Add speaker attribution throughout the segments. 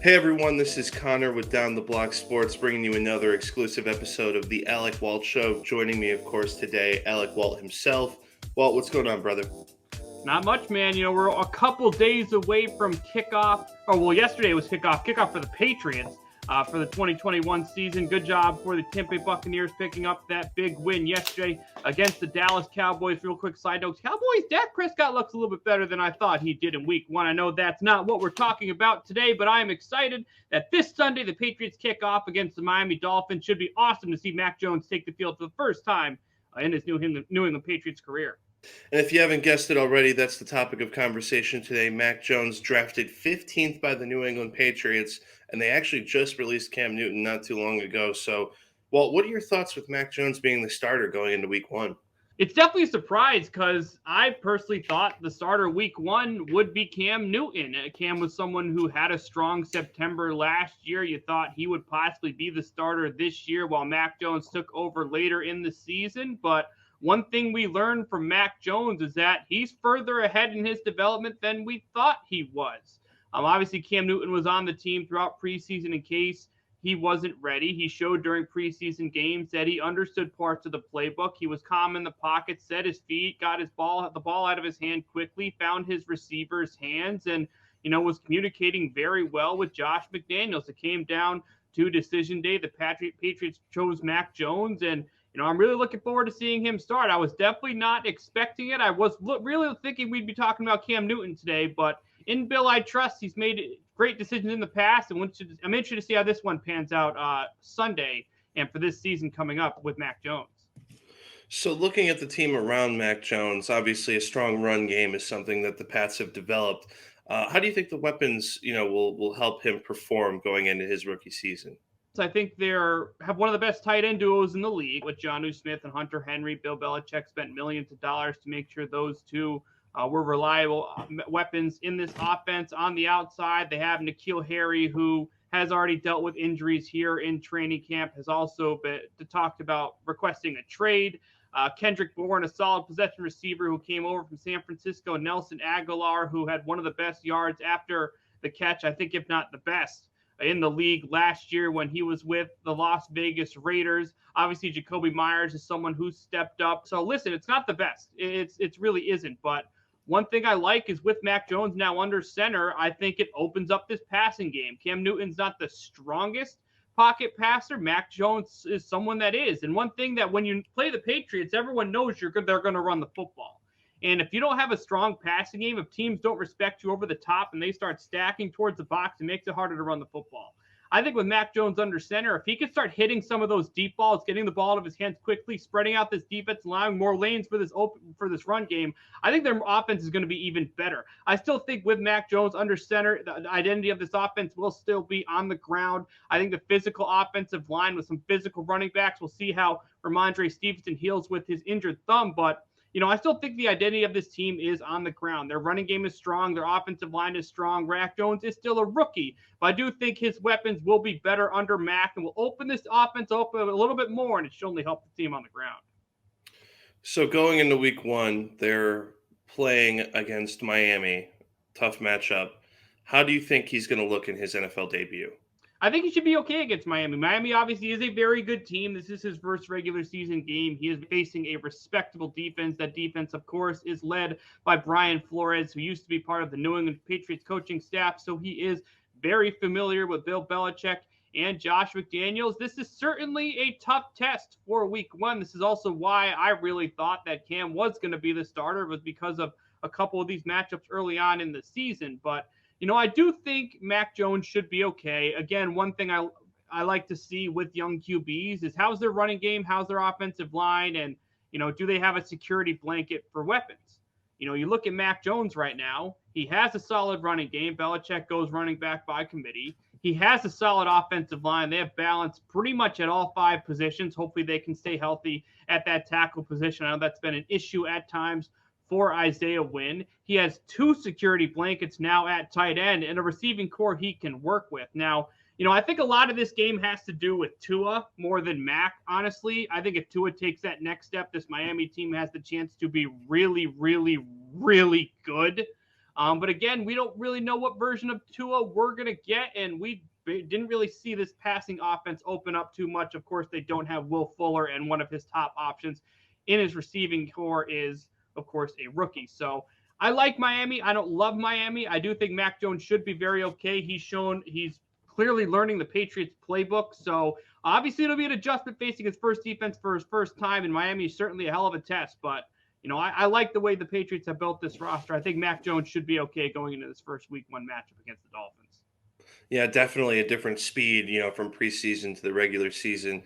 Speaker 1: Hey everyone, this is Connor with Down the Block Sports, bringing you another exclusive episode of the Alec Walt Show. Joining me, of course, today, Alec Walt himself. Walt, what's going on, brother?
Speaker 2: Not much, man. We're a couple days away from kickoff. Oh, well, yesterday was kickoff for the Patriots for the 2021 season. Good job for the Tampa Bay Buccaneers picking up that big win yesterday against the Dallas Cowboys. Real quick side notes. Cowboys, Dak Prescott looks a little bit better than I thought he did in week one. I know that's not what we're talking about today, but I am excited that this Sunday the Patriots kick off against the Miami Dolphins. Should be awesome to see Mac Jones take the field for the first time in his New England Patriots career.
Speaker 1: And if you haven't guessed it already, that's the topic of conversation today. Mac Jones drafted 15th by the New England Patriots, and they actually just released Cam Newton not too long ago. So, Walt, what are your thoughts with Mac Jones being the starter going into week one?
Speaker 2: It's definitely a surprise because I personally thought the starter week one would be Cam Newton. Cam was someone who had a strong September last year. You thought he would possibly be the starter this year while Mac Jones took over later in the season. But one thing we learned from Mac Jones is that he's further ahead in his development than we thought he was. Obviously, Cam Newton was on the team throughout preseason in case he wasn't ready. He showed during preseason games that he understood parts of the playbook. He was calm in the pocket, set his feet, got the ball out of his hand quickly, found his receiver's hands, and was communicating very well with Josh McDaniels. It came down to decision day. The Patriots chose Mac Jones, and I'm really looking forward to seeing him start. I was definitely not expecting it. I was really thinking we'd be talking about Cam Newton today, but in Bill I trust. He's made great decisions in the past, and I'm interested to see how this one pans out Sunday and for this season coming up with Mac Jones.
Speaker 1: So, looking at the team around Mac Jones, obviously a strong run game is something that the Pats have developed. How do you think the weapons, will help him perform going into his rookie season?
Speaker 2: I think they have one of the best tight end duos in the league with Jonnu Smith and Hunter Henry. Bill Belichick spent millions of dollars to make sure those two were reliable weapons in this offense. On the outside, they have N'Keal Harry, who has already dealt with injuries here in training camp, has also been talked about requesting a trade. Kendrick Bourne, a solid possession receiver who came over from San Francisco. Nelson Aguilar, who had one of the best yards after the catch, I think, if not the best in the league last year when he was with the Las Vegas Raiders. Obviously, Jacoby Myers is someone who stepped up. So listen, it's not the best. It really isn't. But one thing I like is with Mac Jones now under center, I think it opens up this passing game. Cam Newton's not the strongest pocket passer. Mac Jones is someone that is. And one thing that when you play the Patriots, everyone knows they're going to run the football. And if you don't have a strong passing game, if teams don't respect you over the top and they start stacking towards the box, it makes it harder to run the football. I think with Mac Jones under center, if he could start hitting some of those deep balls, getting the ball out of his hands quickly, spreading out this defense, allowing more lanes for this run game, I think their offense is going to be even better. I still think with Mac Jones under center, the identity of this offense will still be on the ground. I think the physical offensive line with some physical running backs, we'll see how Ramondre Stevenson heals with his injured thumb, but I still think the identity of this team is on the ground. Their running game is strong. Their offensive line is strong. Mac Jones is still a rookie, but I do think his weapons will be better under Mac and will open this offense up a little bit more, and it should only help the team on the ground.
Speaker 1: So, going into week one, they're playing against Miami. Tough matchup. How do you think he's going to look in his NFL debut?
Speaker 2: I think he should be okay against Miami. Miami obviously is a very good team. This is his first regular season game. He is facing a respectable defense. That defense, of course, is led by Brian Flores, who used to be part of the New England Patriots coaching staff. So he is very familiar with Bill Belichick and Josh McDaniels. This is certainly a tough test for week one. This is also why I really thought that Cam was going to be the starter, was because of a couple of these matchups early on in the season. But I do think Mac Jones should be okay. Again, one thing I like to see with young QBs is how's their running game, how's their offensive line, and, do they have a security blanket for weapons? You look at Mac Jones right now. He has a solid running game. Belichick goes running back by committee. He has a solid offensive line. They have balance pretty much at all five positions. Hopefully they can stay healthy at that tackle position. I know that's been an issue at times for Isaiah Wynn. He has two security blankets now at tight end and a receiving core he can work with. Now, I think a lot of this game has to do with Tua more than Mac, honestly. I think if Tua takes that next step, this Miami team has the chance to be really, really, really good. But again, we don't really know what version of Tua we're going to get, and we didn't really see this passing offense open up too much. Of course, they don't have Will Fuller, and one of his top options in his receiving core is, of course, a rookie. So I like Miami. I don't love Miami. I do think Mac Jones should be very okay. He's clearly learning the Patriots playbook. So obviously it'll be an adjustment facing his first defense for his first time, and Miami is certainly a hell of a test. But, I like the way the Patriots have built this roster. I think Mac Jones should be okay going into this first week 1 matchup against the Dolphins.
Speaker 1: Yeah, definitely a different speed, from preseason to the regular season.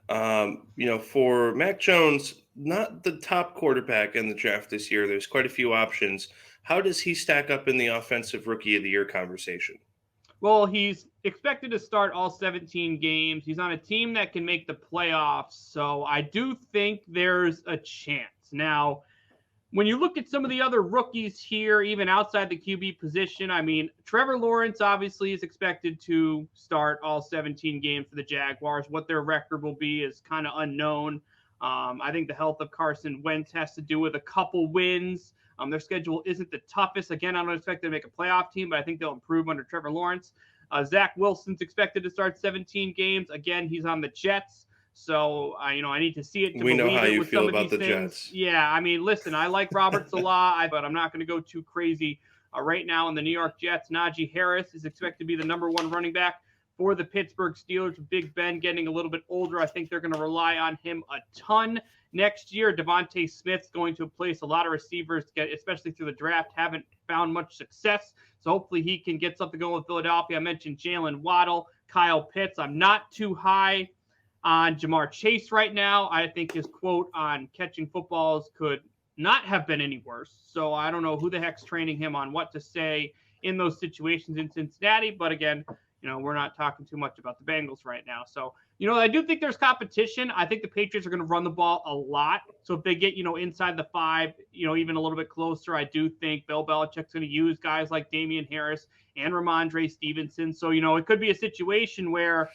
Speaker 1: For Mac Jones, not the top quarterback in the draft this year. There's quite a few options. How does he stack up in the offensive rookie of the year conversation?
Speaker 2: Well, he's expected to start all 17 games. He's on a team that can make the playoffs. So I do think there's a chance. Now, when you look at some of the other rookies here, even outside the QB position, I mean, Trevor Lawrence obviously is expected to start all 17 games for the Jaguars. What their record will be is kind of unknown. I think the health of Carson Wentz has to do with a couple wins. Their schedule isn't the toughest. Again, I don't expect them to make a playoff team, but I think they'll improve under Trevor Lawrence. Zach Wilson's expected to start 17 games. Again, he's on the Jets. So, I need to see it to
Speaker 1: We know
Speaker 2: believe
Speaker 1: how
Speaker 2: it
Speaker 1: you
Speaker 2: with
Speaker 1: feel
Speaker 2: some of
Speaker 1: about
Speaker 2: these
Speaker 1: the
Speaker 2: things.
Speaker 1: Jets.
Speaker 2: Yeah, I mean, listen, I like Robert Salah, but I'm not going to go too crazy. Right now in the New York Jets, Najee Harris is expected to be the number 1 running back for the Pittsburgh Steelers. With Big Ben getting a little bit older, I think they're going to rely on him a ton next year. Devontae Smith's going to place a lot of receivers, especially through the draft, haven't found much success. So hopefully he can get something going with Philadelphia. I mentioned Jalen Waddle, Kyle Pitts. I'm not too high on Jamar Chase right now. I think his quote on catching footballs could not have been any worse. So I don't know who the heck's training him on what to say in those situations in Cincinnati. But again, we're not talking too much about the Bengals right now. So, I do think there's competition. I think the Patriots are going to run the ball a lot. So if they get, inside the 5, even a little bit closer, I do think Bill Belichick's going to use guys like Damian Harris and Ramondre Stevenson. So, it could be a situation where,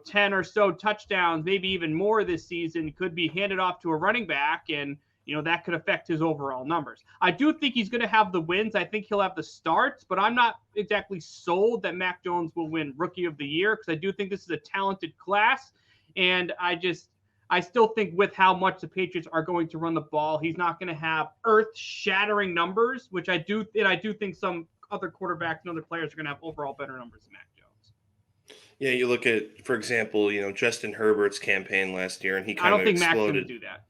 Speaker 2: 10 or so touchdowns, maybe even more this season could be handed off to a running back, and, that could affect his overall numbers. I do think he's going to have the wins. I think he'll have the starts, but I'm not exactly sold that Mac Jones will win Rookie of the Year, because I do think this is a talented class, and I still think with how much the Patriots are going to run the ball, he's not going to have earth-shattering numbers, which I do think some other quarterbacks and other players are going to have overall better numbers than Mac Jones.
Speaker 1: Yeah, you look at, for example, Justin Herbert's campaign last year, and he
Speaker 2: I
Speaker 1: kind
Speaker 2: don't
Speaker 1: of
Speaker 2: think Mac's
Speaker 1: exploded.
Speaker 2: going to do that.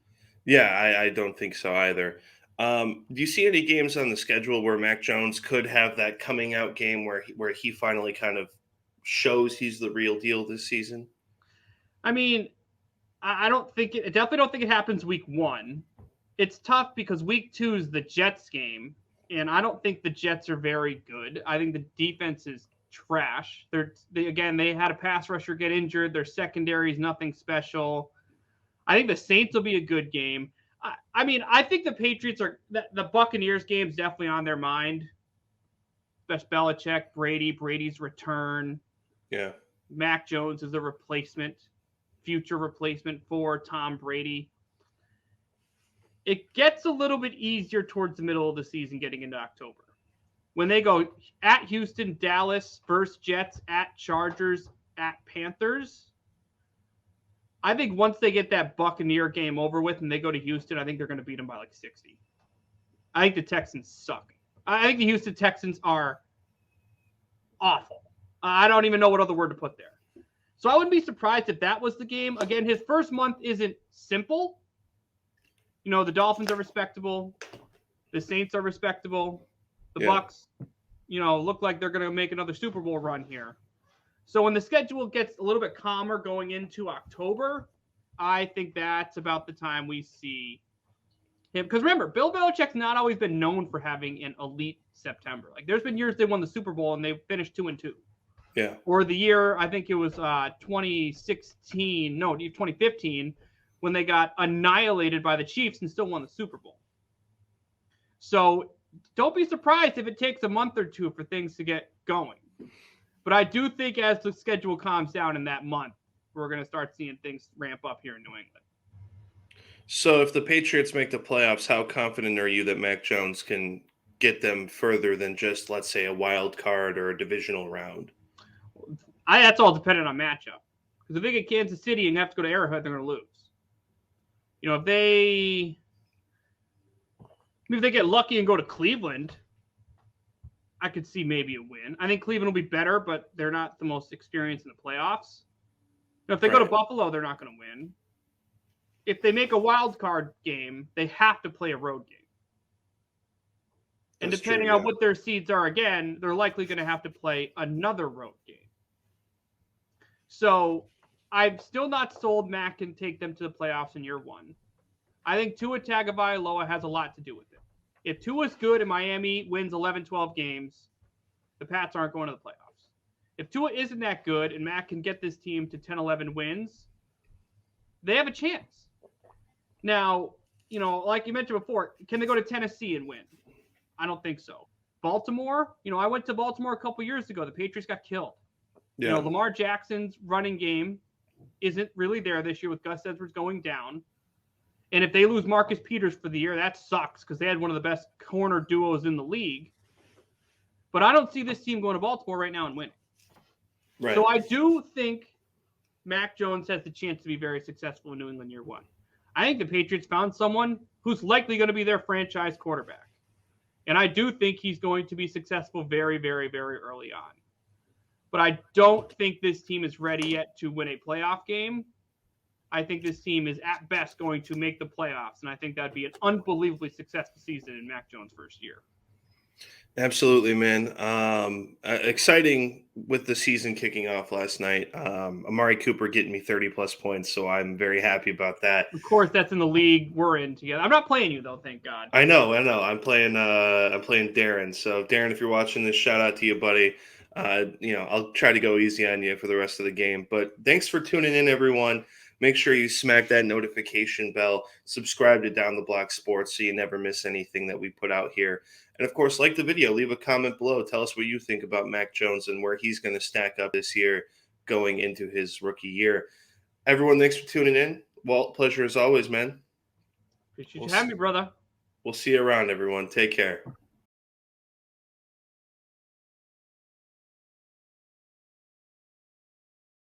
Speaker 1: Yeah, I don't think so either. Do you see any games on the schedule where Mac Jones could have that coming out game where he finally kind of shows he's the real deal this season?
Speaker 2: I mean, I definitely don't think it happens week 1. It's tough because week 2 is the Jets game, and I don't think the Jets are very good. I think the defense is trash. They had a pass rusher get injured. Their secondary is nothing special. I think the Saints will be a good game. I think the Patriots the Buccaneers game is definitely on their mind. Best Belichick, Brady's return.
Speaker 1: Yeah.
Speaker 2: Mac Jones is a future replacement for Tom Brady. It gets a little bit easier towards the middle of the season getting into October. When they go at Houston, Dallas, versus Jets, at Chargers, at Panthers, I think once they get that Buccaneer game over with and they go to Houston, I think they're going to beat them by like 60. I think the Texans suck. I think the Houston Texans are awful. I don't even know what other word to put there. So I wouldn't be surprised if that was the game. Again, his first month isn't simple. The Dolphins are respectable. The Saints are respectable. The Bucs, look like they're going to make another Super Bowl run here. So when the schedule gets a little bit calmer going into October, I think that's about the time we see him. Because remember, Bill Belichick's not always been known for having an elite September. Like there's been years they won the Super Bowl and they finished 2-2.
Speaker 1: Yeah.
Speaker 2: Or the year, I think it was 2015, when they got annihilated by the Chiefs and still won the Super Bowl. So don't be surprised if it takes a month or two for things to get going. But I do think as the schedule calms down in that month, we're going to start seeing things ramp up here in New England.
Speaker 1: So if the Patriots make the playoffs, how confident are you that Mac Jones can get them further than just, let's say, a wild card or a divisional round?
Speaker 2: That's all dependent on matchup. Because if they get Kansas City and have to go to Arrowhead, they're going to lose. If they get lucky and go to Cleveland, I could see maybe a win. I think Cleveland will be better, but they're not the most experienced in the playoffs. If they go to Buffalo, they're not going to win. If they make a wild card game, they have to play a road game. And depending on what their seeds are again, they're likely going to have to play another road game. So I'm still not sold Mac can take them to the playoffs in year one. I think Tua Tagovailoa has a lot to do with it. If Tua's good and Miami wins 11, 12 games, the Pats aren't going to the playoffs. If Tua isn't that good and Mac can get this team to 10, 11 wins, they have a chance. Now, like you mentioned before, can they go to Tennessee and win? I don't think so. Baltimore, I went to Baltimore a couple years ago. The Patriots got killed. Yeah. Lamar Jackson's running game isn't really there this year with Gus Edwards going down. And if they lose Marcus Peters for the year, that sucks because they had one of the best corner duos in the league. But I don't see this team going to Baltimore right now and winning. Right. So I do think Mac Jones has the chance to be very successful in New England year one. I think the Patriots found someone who's likely going to be their franchise quarterback. And I do think he's going to be successful very, very, very early on. But I don't think this team is ready yet to win a playoff game. I think this team is at best going to make the playoffs, and I think that'd be an unbelievably successful season in Mac Jones' first year.
Speaker 1: Absolutely, man. Exciting with the season kicking off last night. Amari Cooper getting me 30-plus points, so I'm very happy about that.
Speaker 2: Of course, that's in the league we're in together. I'm not playing you, though, thank God.
Speaker 1: I know. I'm playing Darren. So, Darren, if you're watching this, shout out to you, buddy. I'll try to go easy on you for the rest of the game. But thanks for tuning in, everyone. Make sure you smack that notification bell. Subscribe to Down the Block Sports so you never miss anything that we put out here. And, of course, like the video. Leave a comment below. Tell us what you think about Mac Jones and where he's going to stack up this year going into his rookie year. Everyone, thanks for tuning in. Walt, pleasure as always, man.
Speaker 2: Appreciate you having me, brother.
Speaker 1: We'll see you around, everyone. Take care.